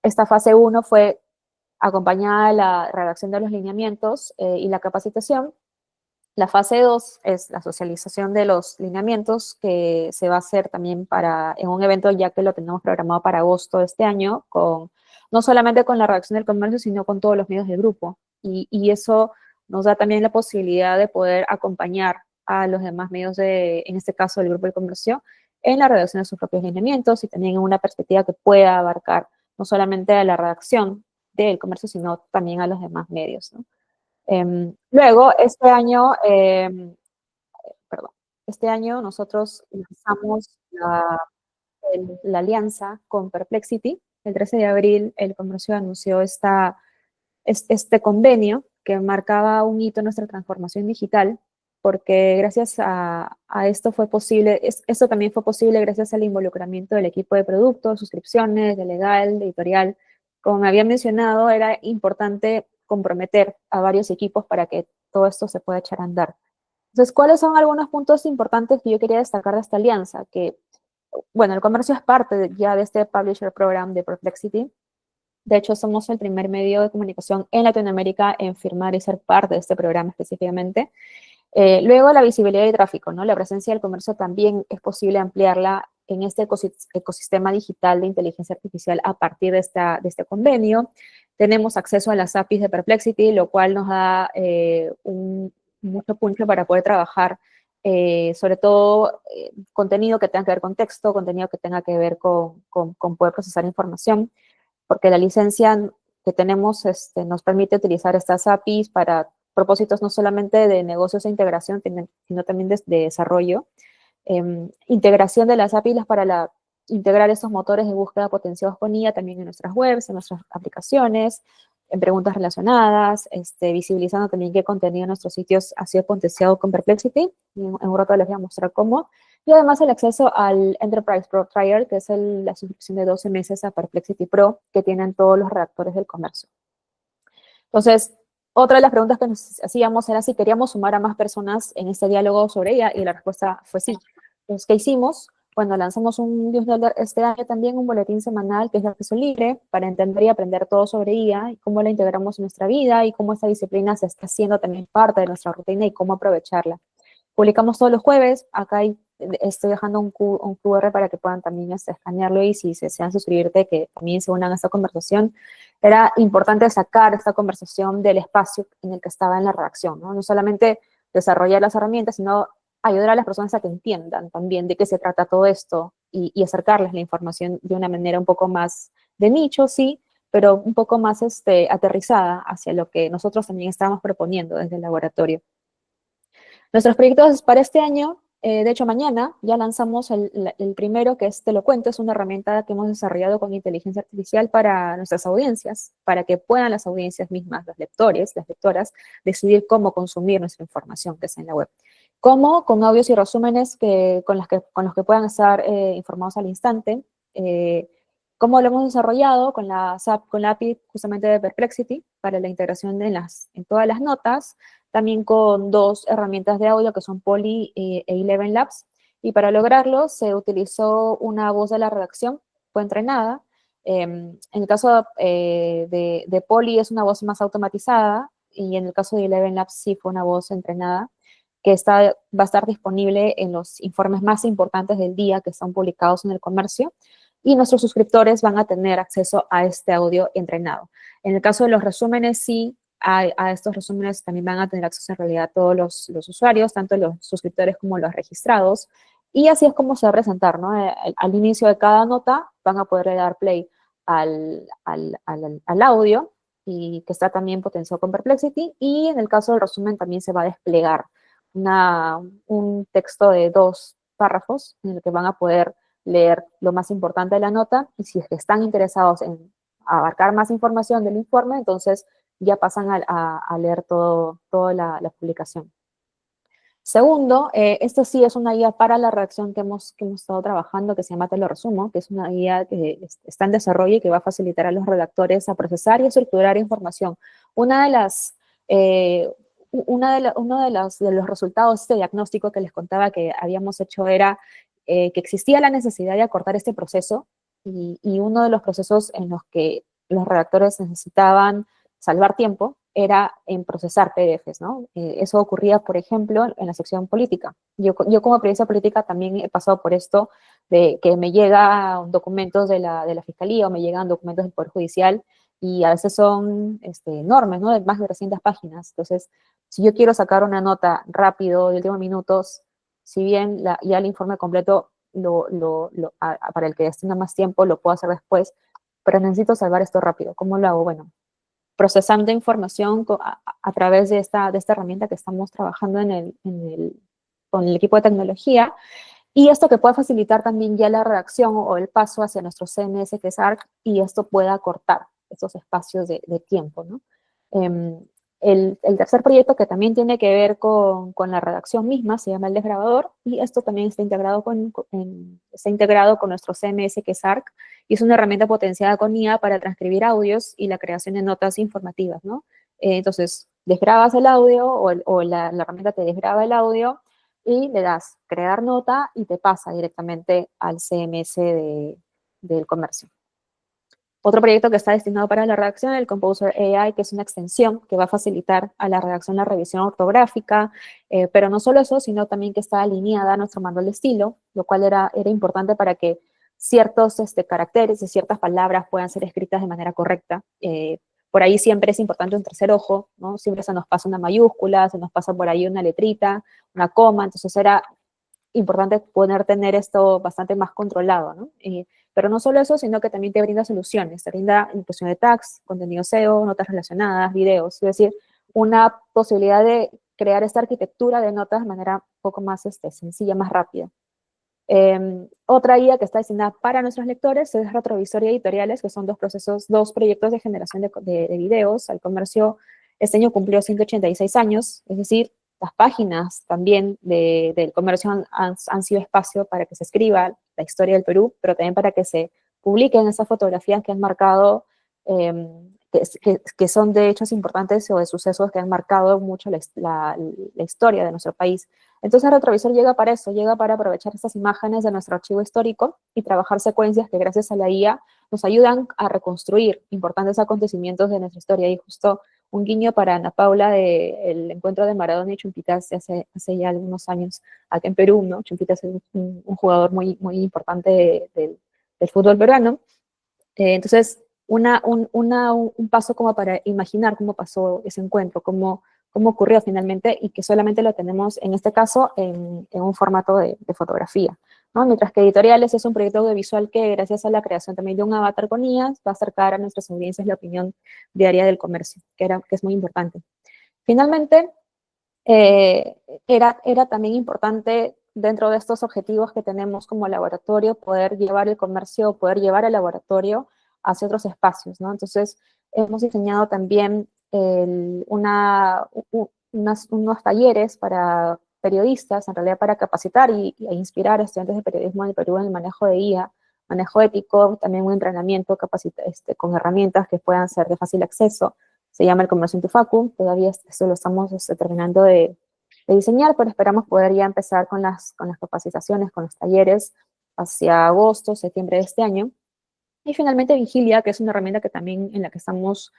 Esta fase 1 fue acompañada de la redacción de los lineamientos y la capacitación. La fase 2 es la socialización de los lineamientos, que se va a hacer también en un evento ya que lo tenemos programado para agosto de este año, no solamente con la redacción del comercio, sino con todos los medios del grupo. Y eso nos da también la posibilidad de poder acompañar a los demás medios, en este caso del grupo del comercio, en la redacción de sus propios lineamientos y también en una perspectiva que pueda abarcar no solamente a la redacción del comercio, sino también a los demás medios, ¿no? Luego, este año nosotros lanzamos la alianza con Perplexity. El 13 de abril el comercio anunció este convenio que marcaba un hito en nuestra transformación digital, porque gracias a esto fue posible, esto también fue posible gracias al involucramiento del equipo de productos, suscripciones, de legal, de editorial. Como me había mencionado, era importante comprometer a varios equipos para que todo esto se pueda echar a andar. Entonces, ¿cuáles son algunos puntos importantes que yo quería destacar de esta alianza? Que, bueno, el comercio es parte ya de este Publisher Program de Perplexity. De hecho, somos el primer medio de comunicación en Latinoamérica en firmar y ser parte de este programa específicamente. Luego, la visibilidad y tráfico, ¿no? La presencia del comercio también es posible ampliarla en este ecosistema digital de inteligencia artificial a partir de este convenio. Tenemos acceso a las APIs de Perplexity, lo cual nos da mucho punch para poder trabajar, sobre todo contenido que tenga que ver con texto, contenido que tenga que ver con poder procesar información, porque la licencia que tenemos nos permite utilizar estas APIs para propósitos no solamente de negocios e integración, sino también de desarrollo. Integración de las APIs para integrar estos motores de búsqueda potenciados con IA también en nuestras webs, en nuestras aplicaciones, en preguntas relacionadas, visibilizando también qué contenido en nuestros sitios ha sido potenciado con Perplexity. En un rato les voy a mostrar cómo. Y además el acceso al Enterprise Pro Trial, que es la suscripción de 12 meses a Perplexity Pro que tienen todos los redactores del comercio. Entonces, otra de las preguntas que nos hacíamos era si queríamos sumar a más personas en este diálogo sobre ella, y la respuesta fue sí. Entonces, ¿qué hicimos? Bueno, lanzamos un newsletter este año también, un boletín semanal que es de acceso libre para entender y aprender todo sobre IA y cómo la integramos en nuestra vida y cómo esta disciplina se está haciendo también parte de nuestra rutina y cómo aprovecharla. Publicamos todos los jueves. Acá estoy dejando un QR para que puedan también escanearlo y si se desean suscribirte, que también se unan a esta conversación. Era importante sacar esta conversación del espacio en el que estaba en la redacción, ¿no? No solamente desarrollar las herramientas, sino ayudar a las personas a que entiendan también de qué se trata todo esto y acercarles la información de una manera un poco más de nicho, sí, pero un poco más aterrizada hacia lo que nosotros también estábamos proponiendo desde el laboratorio. Nuestros proyectos para este año, de hecho mañana ya lanzamos el primero, que es Te lo cuento. Es una herramienta que hemos desarrollado con inteligencia artificial para nuestras audiencias, para que puedan las audiencias mismas, los lectores, las lectoras, decidir cómo consumir nuestra información que está en la web. Cómo, con audios y resúmenes con los que puedan estar informados al instante. Cómo lo hemos desarrollado con la API justamente de Perplexity para la integración en todas las notas, también con dos herramientas de audio que son Poly e Eleven Labs, y para lograrlo se utilizó una voz de la redacción, fue entrenada. En el caso de Poly es una voz más automatizada, y en el caso de Eleven Labs sí fue una voz entrenada, que va a estar disponible en los informes más importantes del día que están publicados en el comercio, y nuestros suscriptores van a tener acceso a este audio entrenado. En el caso de los resúmenes, sí, a estos resúmenes también van a tener acceso en realidad todos los usuarios, tanto los suscriptores como los registrados, y así es como se va a presentar, ¿no? Al inicio de cada nota van a poder dar play al audio, y que está también potenciado con Perplexity, y en el caso del resumen también se va a desplegar un texto de 2 párrafos en el que van a poder leer lo más importante de la nota, y si es que están interesados en abarcar más información del informe, entonces ya pasan a leer toda la publicación. Segundo, esto sí es una guía para la redacción que hemos estado trabajando, que se llama Te lo resumo, que es una guía que está en desarrollo y que va a facilitar a los redactores a procesar y estructurar información. Una de las, uno de los resultados de este diagnóstico que les contaba que habíamos hecho era que existía la necesidad de acortar este proceso, y uno de los procesos en los que los redactores necesitaban salvar tiempo era en procesar PDFs, ¿no? Eso ocurría, por ejemplo, en la sección política. Yo como periodista política también he pasado por esto de que me llegan documentos de la Fiscalía o me llegan documentos del Poder Judicial, y a veces son enormes, ¿no? De más de 300 páginas. Entonces, si yo quiero sacar una nota rápido, de últimos minutos, si bien ya el informe completo para el que destina más tiempo lo puedo hacer después, pero necesito salvar esto rápido. ¿Cómo lo hago? Bueno, procesando información a través de esta herramienta que estamos trabajando con el equipo de tecnología, y esto que puede facilitar también ya la redacción o el paso hacia nuestro CMS, que es ARC, y esto pueda acortar estos espacios de tiempo, ¿no? El tercer proyecto, que también tiene que ver con la redacción misma, se llama El Desgrabador, y esto también está integrado con nuestro CMS, que es ARC, y es una herramienta potenciada con IA para transcribir audios y la creación de notas informativas, ¿no? Entonces, desgrabas el audio o la herramienta te desgraba el audio y le das crear nota y te pasa directamente al CMS del comercio. Otro proyecto que está destinado para la redacción, el Composer AI, que es una extensión que va a facilitar a la redacción la revisión ortográfica, pero no solo eso, sino también que está alineada a nuestro manual de estilo, lo cual era importante para que ciertos caracteres y ciertas palabras puedan ser escritas de manera correcta. Por ahí siempre es importante un tercer ojo, ¿no? Siempre se nos pasa una mayúscula, se nos pasa por ahí una letrita, una coma, entonces era importante poder tener esto bastante más controlado, ¿no? Pero no solo eso, sino que también te brinda soluciones, te brinda inclusión de tags, contenido SEO, notas relacionadas, videos, es decir, una posibilidad de crear esta arquitectura de notas de manera un poco más sencilla, más rápida. Otra guía que está destinada para nuestros lectores es Retrovisor y Editoriales, que son dos proyectos de generación de videos. El comercio este año cumplió 186 años, es decir, las páginas también del comercio han sido espacio para que se escriba la historia del Perú, pero también para que se publiquen esas fotografías que han marcado, que son de hechos importantes o de sucesos que han marcado mucho la historia de nuestro país. Entonces el retrovisor llega para eso, llega para aprovechar estas imágenes de nuestro archivo histórico y trabajar secuencias que gracias a la IA nos ayudan a reconstruir importantes acontecimientos de nuestra historia. Y justo un guiño para Ana Paula del encuentro de Maradona y Chumpitas hace ya algunos años aquí en Perú, ¿no? Chumpitas es un jugador muy, muy importante del fútbol peruano. Entonces, un paso como para imaginar cómo pasó ese encuentro, cómo ocurrió finalmente, y que solamente lo tenemos, en este caso, en un formato de fotografía, ¿no? Mientras que Editoriales es un proyecto audiovisual que, gracias a la creación también de un avatar con IAS, va a acercar a nuestras audiencias la opinión diaria del comercio, que es muy importante. Finalmente, era también importante, dentro de estos objetivos que tenemos como laboratorio, poder llevar el comercio, poder llevar el laboratorio hacia otros espacios, ¿no? Entonces, hemos diseñado también unos talleres para periodistas, en realidad para capacitar e inspirar a estudiantes de periodismo en el Perú en el manejo de IA, manejo ético, también un entrenamiento con herramientas que puedan ser de fácil acceso. Se llama el Comercio en tu Facu, todavía eso lo estamos terminando de diseñar, pero esperamos poder ya empezar con las capacitaciones, con los talleres hacia agosto, septiembre de este año. Y finalmente Vigilia, que es una herramienta que también en la que estamos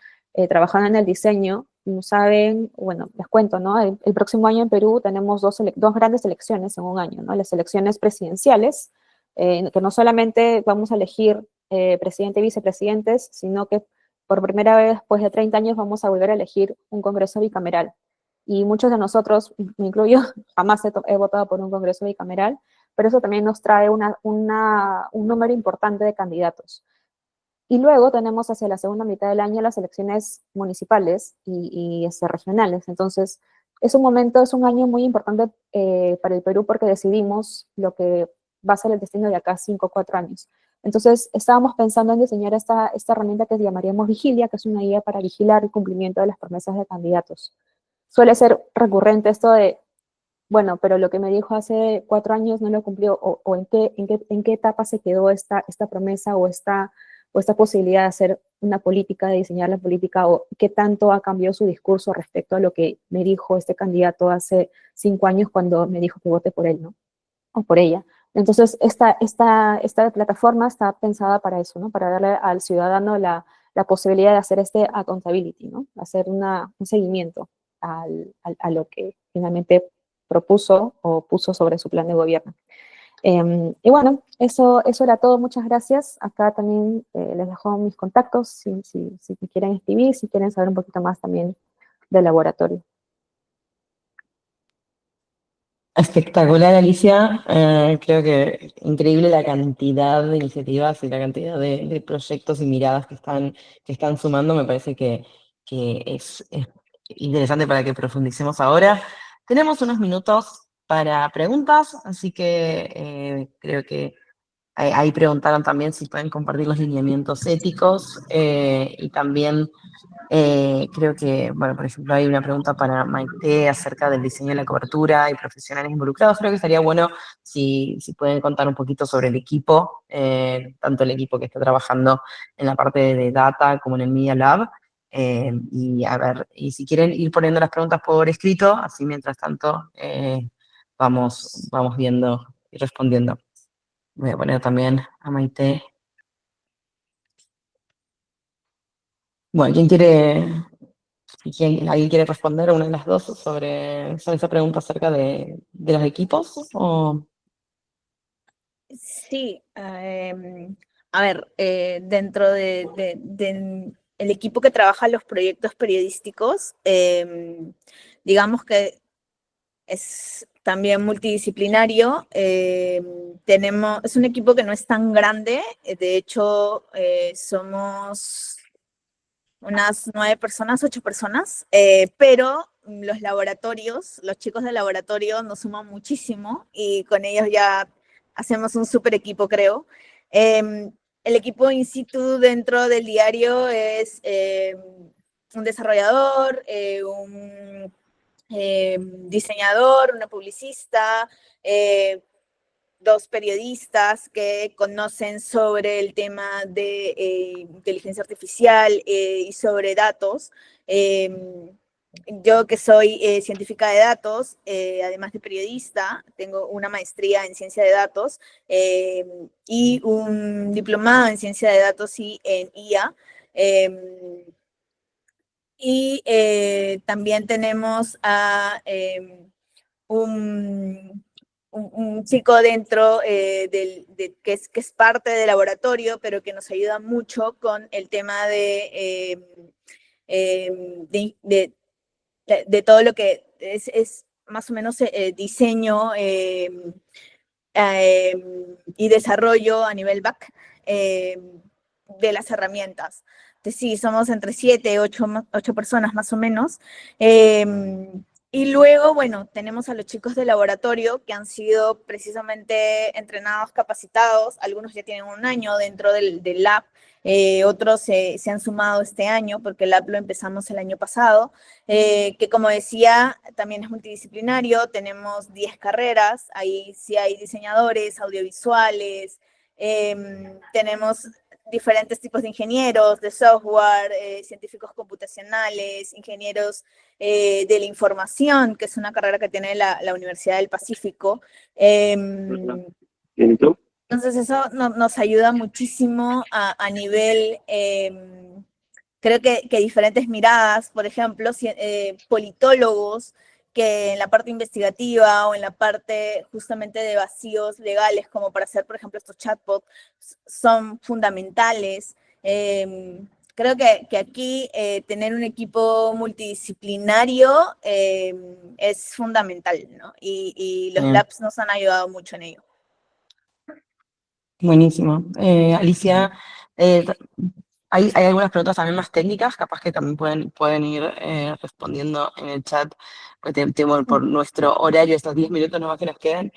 trabajando en el diseño. Como saben, bueno, les cuento, ¿no? El próximo año en Perú tenemos dos grandes elecciones en un año, ¿no? Las elecciones presidenciales, que no solamente vamos a elegir presidente y vicepresidentes, sino que por primera vez después de 30 años vamos a volver a elegir un congreso bicameral. Y muchos de nosotros, me incluyo, jamás he votado por un congreso bicameral, pero eso también nos trae un número importante de candidatos. Y luego tenemos hacia la segunda mitad del año las elecciones municipales y regionales. Entonces, es un año muy importante para el Perú porque decidimos lo que va a ser el destino de acá 5 o 4 años. Entonces, estábamos pensando en diseñar esta herramienta que llamaríamos Vigilia, que es una guía para vigilar el cumplimiento de las promesas de candidatos. Suele ser recurrente esto de, bueno, pero lo que me dijo hace 4 años no lo cumplió, o en qué etapa se quedó esta promesa o esta posibilidad de hacer una política, de diseñar la política, o qué tanto ha cambiado su discurso respecto a lo que me dijo este candidato hace 5 años cuando me dijo que vote por él, ¿no? O por ella. Entonces, esta plataforma está pensada para eso, ¿no? Para darle al ciudadano la posibilidad de hacer este accountability, ¿no? Hacer un seguimiento a lo que finalmente propuso o puso sobre su plan de gobierno. Y bueno, eso era todo. Muchas gracias. Acá también les dejo mis contactos si me quieren escribir, si quieren saber un poquito más también del laboratorio. Espectacular, Alicia. Creo que increíble la cantidad de iniciativas y la cantidad de proyectos y miradas que están sumando. Me parece que es interesante para que profundicemos ahora. Tenemos unos minutos para preguntas, así que creo que ahí preguntaron también si pueden compartir los lineamientos éticos y también creo que, bueno, por ejemplo, hay una pregunta para Maite acerca del diseño de la cobertura y profesionales involucrados. Creo que estaría bueno si pueden contar un poquito sobre el equipo, tanto el equipo que está trabajando en la parte de data como en el Media Lab. Y a ver, y si quieren ir poniendo las preguntas por escrito, así mientras tanto vamos viendo y respondiendo. Voy a poner también a Maite. Bueno, ¿alguien quiere responder a una de las dos sobre esa pregunta acerca de los equipos? Sí, a ver, dentro el equipo que trabaja los proyectos periodísticos, digamos que es también multidisciplinario. Es un equipo que no es tan grande, de hecho, somos unas 9 personas, 8 personas, pero los chicos del laboratorio nos suman muchísimo y con ellos ya hacemos un super equipo, creo. El equipo in situ dentro del diario es un desarrollador, un diseñador, una publicista, 2 periodistas que conocen sobre el tema de inteligencia artificial y sobre datos. Yo que soy científica de datos, además de periodista, tengo una maestría en ciencia de datos y un diplomado en ciencia de datos y en IA. Y también tenemos a un chico dentro que es parte del laboratorio, pero que nos ayuda mucho con el tema de todo lo que es más o menos diseño y desarrollo a nivel back de las herramientas. Entonces, sí, somos entre 7, 8 personas más o menos. Y luego, bueno, tenemos a los chicos de laboratorio que han sido precisamente entrenados, capacitados. Algunos ya tienen un año dentro del lab. Otros se han sumado este año porque el lab lo empezamos el año pasado, que como decía, también es multidisciplinario. Tenemos 10 carreras, ahí sí hay diseñadores, audiovisuales, tenemos diferentes tipos de ingenieros, de software, científicos computacionales, ingenieros de la información, que es una carrera que tiene la Universidad del Pacífico. Entonces eso nos ayuda muchísimo a nivel, creo que diferentes miradas, por ejemplo, politólogos que en la parte investigativa o en la parte justamente de vacíos legales, como para hacer, por ejemplo, estos chatbots, son fundamentales. Creo que aquí tener un equipo multidisciplinario es fundamental, ¿no? Y los labs nos han ayudado mucho en ello. Buenísimo. Alicia, hay algunas preguntas también más técnicas, capaz que también pueden ir respondiendo en el chat, porque temo por nuestro horario, estos 10 minutos nomás que nos quedan.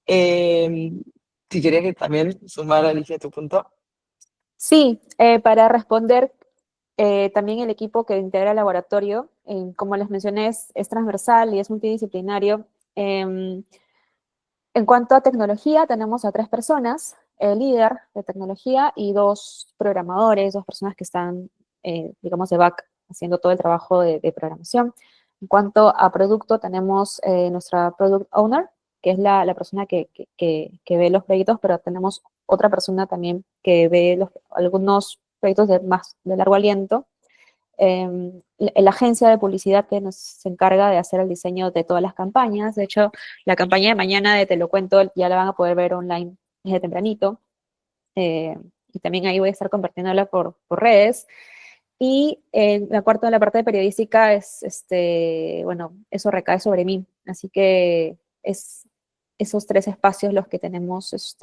Si querías que también sumar, Alicia, tu punto. Sí, para responder, también el equipo que integra el laboratorio, como les mencioné, es transversal y es multidisciplinario. En cuanto a tecnología, tenemos a 3 personas, el líder de tecnología y 2 programadores, 2 personas que están, digamos, de back, haciendo todo el trabajo de programación. En cuanto a producto, tenemos nuestra Product Owner, que es la persona que ve los proyectos, pero tenemos otra persona también que ve algunos proyectos más de largo aliento. La agencia de publicidad que se encarga de hacer el diseño de todas las campañas. De hecho, la campaña de mañana de Te lo cuento ya la van a poder ver online desde tempranito. Y también ahí voy a estar compartiéndola por redes. Y la cuarta, la parte de periodística, bueno, eso recae sobre mí. Así que es esos 3 espacios los que tenemos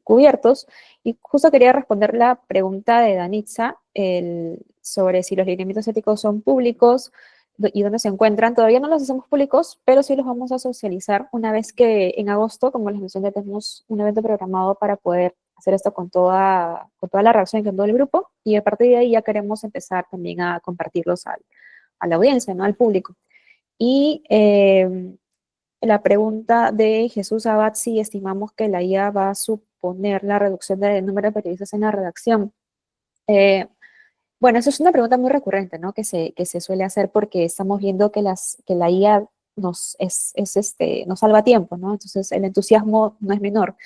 cubiertos. Y justo quería responder la pregunta de Danitza sobre si los lineamientos éticos son públicos y dónde se encuentran. Todavía no los hacemos públicos, pero sí los vamos a socializar una vez que en agosto, como les mencioné, tenemos un evento programado para poder hacer esto con toda la reacción y con todo el grupo, y a partir de ahí ya queremos empezar también a compartirlos a la audiencia, ¿no? Al público. Y la pregunta de Jesús Abad, si estimamos que la IA va a suponer la reducción del número de periodistas en la redacción. Bueno, eso es una pregunta muy recurrente, ¿no? Que se suele hacer porque estamos viendo que la IA nos salva tiempo, ¿no? Entonces el entusiasmo no es menor.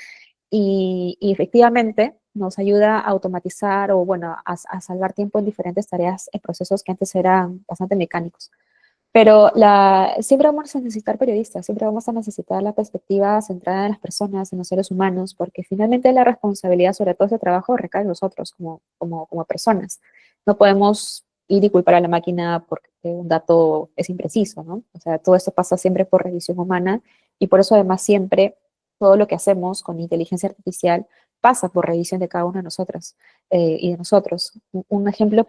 Y efectivamente nos ayuda a automatizar o, bueno, a salvar tiempo en diferentes tareas, en procesos que antes eran bastante mecánicos. Pero siempre vamos a necesitar periodistas, siempre vamos a necesitar la perspectiva centrada en las personas, en los seres humanos, porque finalmente la responsabilidad sobre todo este trabajo recae en nosotros como personas. No podemos ir y culpar a la máquina porque un dato es impreciso, ¿no? O sea, todo esto pasa siempre por revisión humana y por eso además siempre todo lo que hacemos con inteligencia artificial pasa por revisión de cada uno de nosotras y de nosotros. Un ejemplo,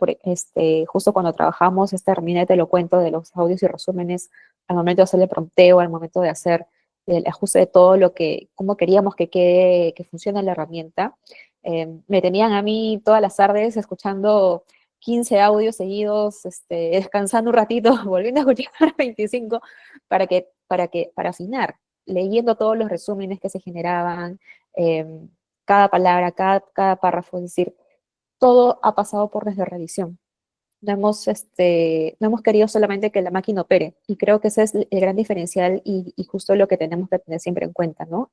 justo cuando trabajamos esta herramienta, te lo cuento, de los audios y resúmenes, al momento de hacer el prompteo, al momento de hacer el ajuste de todo cómo queríamos que quede, que funcione la herramienta, me tenían a mí todas las tardes escuchando 15 audios seguidos, descansando un ratito, volviendo a escuchar 25 para afinar, leyendo todos los resúmenes que se generaban, eh, cada palabra, cada párrafo, es decir, todo ha pasado por desde revisión. No hemos querido solamente que la máquina opere, y creo que ese es el gran diferencial y justo lo que tenemos que tener siempre en cuenta, ¿no?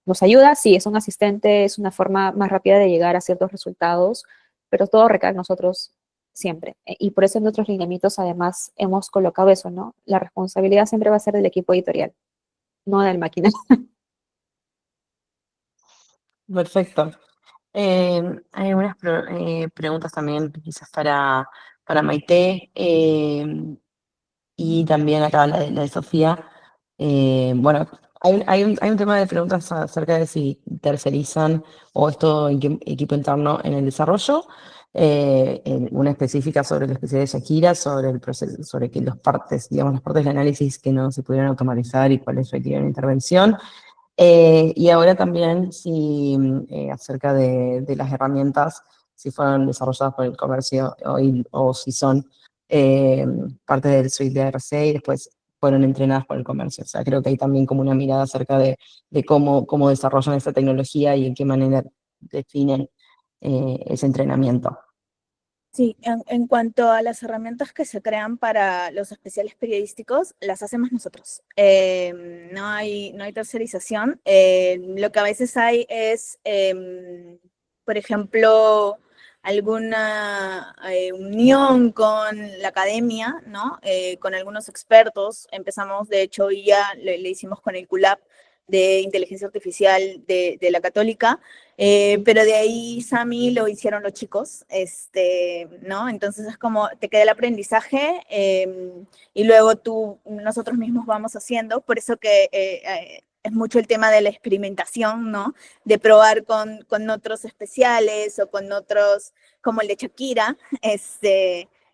Nos ayuda, sí, es un asistente, es una forma más rápida de llegar a ciertos resultados, pero todo recae en nosotros siempre. Y por eso en nuestros lineamientos además hemos colocado eso, ¿no? La responsabilidad siempre va a ser del equipo editorial, no del máquina. Perfecto. Hay algunas preguntas también quizás para Maite, y también acá la de Sofía. Bueno, hay un tema de preguntas acerca de si tercerizan o esto en qué equipo interno en el desarrollo. Una específica sobre la especialidad de Shakira, sobre el proceso, sobre que digamos, las partes del análisis que no se pudieron automatizar y cuáles requieren intervención. Y ahora también acerca de las herramientas, si fueron desarrolladas por el comercio o si son eh, parte del suite de RC y después fueron entrenadas por el comercio. O sea, creo que hay también como una mirada acerca de cómo desarrollan esta tecnología y en qué manera definen ese entrenamiento. Sí, en cuanto a las herramientas que se crean para los especiales periodísticos, las hacemos nosotros. No hay tercerización. Lo que a veces hay es, por ejemplo, alguna unión con la academia, ¿no? Con algunos expertos. Empezamos, de hecho, y ya le hicimos con el QLab de inteligencia artificial de la Católica. Pero de ahí Sami lo hicieron los chicos, ¿no? Entonces es como te queda el aprendizaje y luego nosotros mismos vamos haciendo. Por eso que es mucho el tema de la experimentación, ¿no? De probar con otros especiales o con otros, como el de Shakira,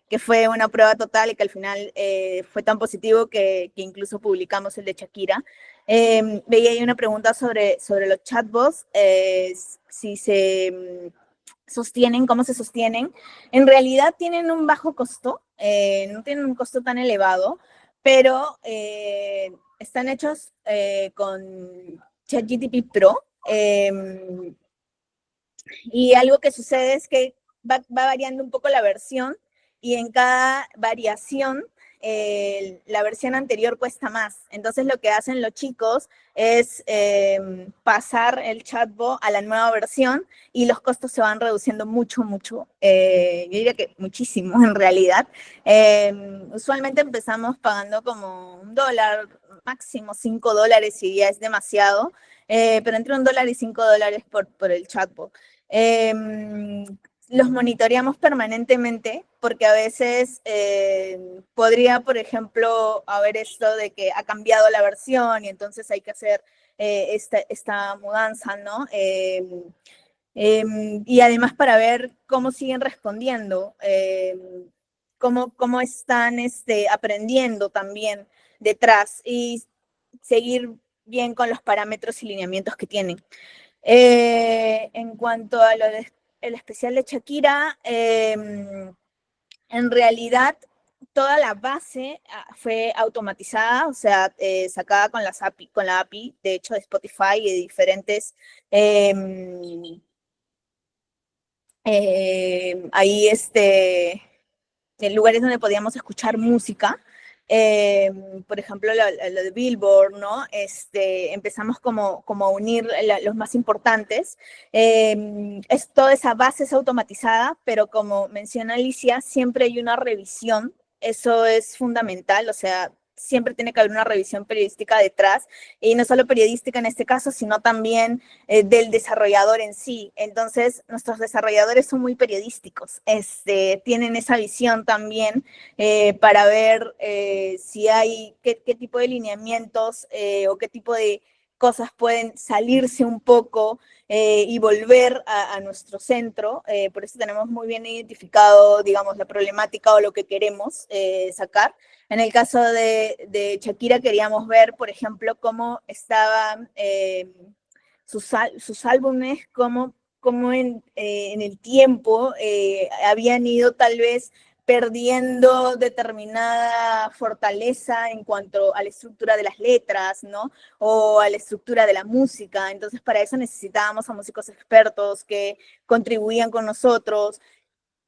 que fue una prueba total y que al final fue tan positivo que incluso publicamos el de Shakira. Veía ahí una pregunta sobre los chatbots, si se sostienen, cómo se sostienen. En realidad tienen un bajo costo, no tienen un costo tan elevado, pero están hechos con ChatGPT Pro. Y algo que sucede es que va variando un poco la versión y en cada variación la versión anterior cuesta más. Entonces lo que hacen los chicos es pasar el chatbot a la nueva versión y los costos se van reduciendo mucho, mucho. Yo diría que muchísimo en realidad. Usualmente empezamos pagando como $1, máximo $5 si ya es demasiado, pero entre $1 y $5 por el chatbot. Los monitoreamos permanentemente porque a veces podría, por ejemplo, haber esto de que ha cambiado la versión y entonces hay que hacer esta mudanza, ¿no? Y además para ver cómo siguen respondiendo, cómo están aprendiendo también detrás y seguir bien con los parámetros y lineamientos que tienen. En cuanto a el especial de Shakira, en realidad toda la base fue automatizada, o sea, sacada con la API, de hecho, de Spotify y de diferentes ahí en lugares donde podíamos escuchar música. Por ejemplo, lo de Billboard, ¿no? Empezamos como a unir los más importantes. Toda esa base es automatizada, pero como menciona Alicia, siempre hay una revisión. Eso es fundamental, o sea, siempre tiene que haber una revisión periodística detrás, y no solo periodística en este caso, sino también del desarrollador en sí. Entonces, nuestros desarrolladores son muy periodísticos, tienen esa visión también para ver si hay, qué tipo de lineamientos o qué tipo de cosas pueden salirse un poco y volver a nuestro centro. Por eso tenemos muy bien identificado, digamos, la problemática o lo que queremos sacar. En el caso de Shakira queríamos ver, por ejemplo, cómo estaban sus álbumes, cómo en el tiempo habían ido tal vez perdiendo determinada fortaleza en cuanto a la estructura de las letras, ¿no? O a la estructura de la música. Entonces, para eso necesitábamos a músicos expertos que contribuían con nosotros.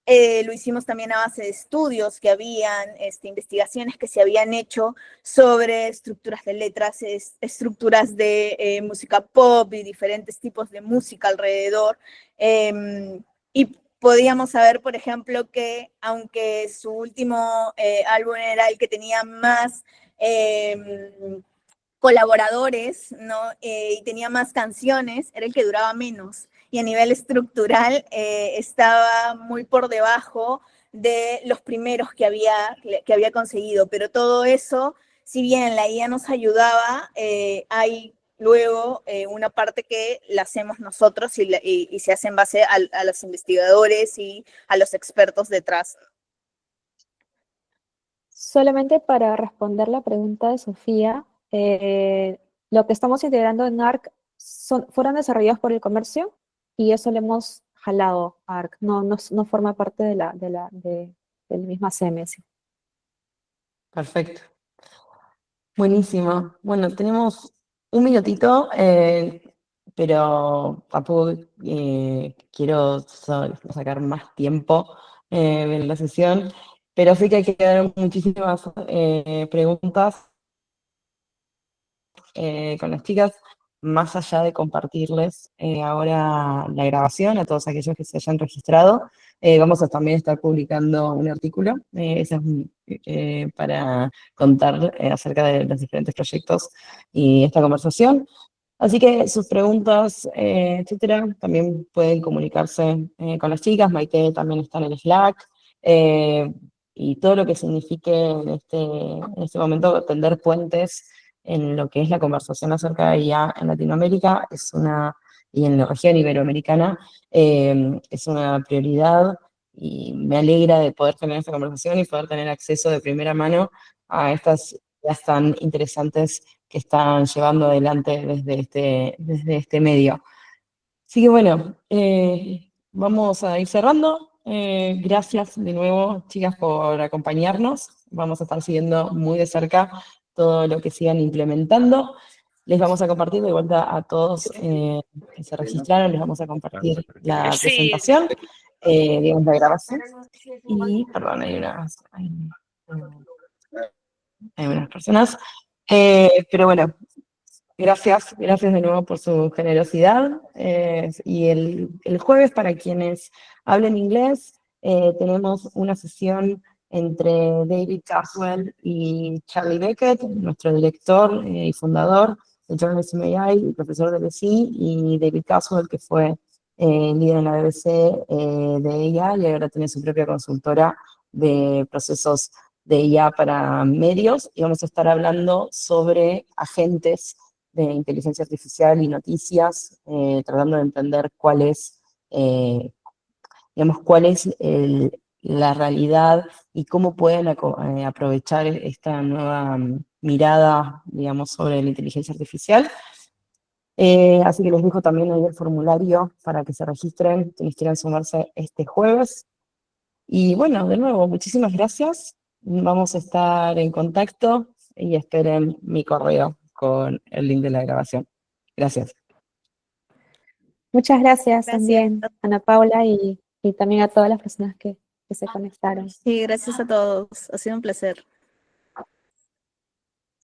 Lo hicimos también a base de estudios que habían, investigaciones que se habían hecho sobre estructuras de letras, estructuras de música pop y diferentes tipos de música alrededor. Y podíamos saber, por ejemplo, que aunque su último álbum era el que tenía más colaboradores, ¿no? Y tenía más canciones, era el que duraba menos. Y a nivel estructural estaba muy por debajo de los primeros que había conseguido. Pero todo eso, si bien la IA nos ayudaba, hay luego una parte que la hacemos nosotros y se hace en base a los investigadores y a los expertos detrás. Solamente para responder la pregunta de Sofía, lo que estamos integrando en ARC fueron desarrollados por el comercio y eso le hemos jalado a ARC, no forma parte de la misma CMS. Perfecto. Buenísimo. Bueno, tenemos un minutito, pero tampoco quiero sacar más tiempo en la sesión, pero sí que hay que dar muchísimas preguntas con las chicas, más allá de compartirles ahora la grabación a todos aquellos que se hayan registrado. Vamos a también estar publicando un artículo, ese es para contar acerca de los diferentes proyectos y esta conversación. Así que sus preguntas, etcétera, también pueden comunicarse con las chicas. Maite también está en el Slack. Y todo lo que signifique en este momento tender puentes en lo que es la conversación acerca de IA en Latinoamérica y en la región iberoamericana es una prioridad, y me alegra de poder tener esta conversación y poder tener acceso de primera mano a estas ideas tan interesantes que están llevando adelante desde este medio. Así que bueno, vamos a ir cerrando. Gracias de nuevo, chicas, por acompañarnos. Vamos a estar siguiendo muy de cerca todo lo que sigan implementando. Les vamos a compartir de vuelta a todos que se registraron, les vamos a compartir la presentación, digamos, la grabación. Y, perdón, hay unas personas. Pero bueno, gracias de nuevo por su generosidad. Y el jueves, para quienes hablen inglés, tenemos una sesión entre David Caswell y Charlie Beckett, nuestro director y fundador de Journalism AI, y profesor de BC, y David Caswell, que fue líder en la BBC de IA, y ahora tiene su propia consultora de procesos de IA para medios, y vamos a estar hablando sobre agentes de inteligencia artificial y noticias, tratando de entender cuál es la realidad y cómo pueden aprovechar esta nueva mirada, digamos, sobre la inteligencia artificial. Así que les dejo también ahí el formulario para que se registren quienes quieran sumarse este jueves. Y bueno, de nuevo, muchísimas gracias. Vamos a estar en contacto y esperen mi correo con el link de la grabación. Gracias. Muchas gracias también, Ana Paula, y también a todas las personas que se conectaron. Sí, gracias a todos. Ha sido un placer.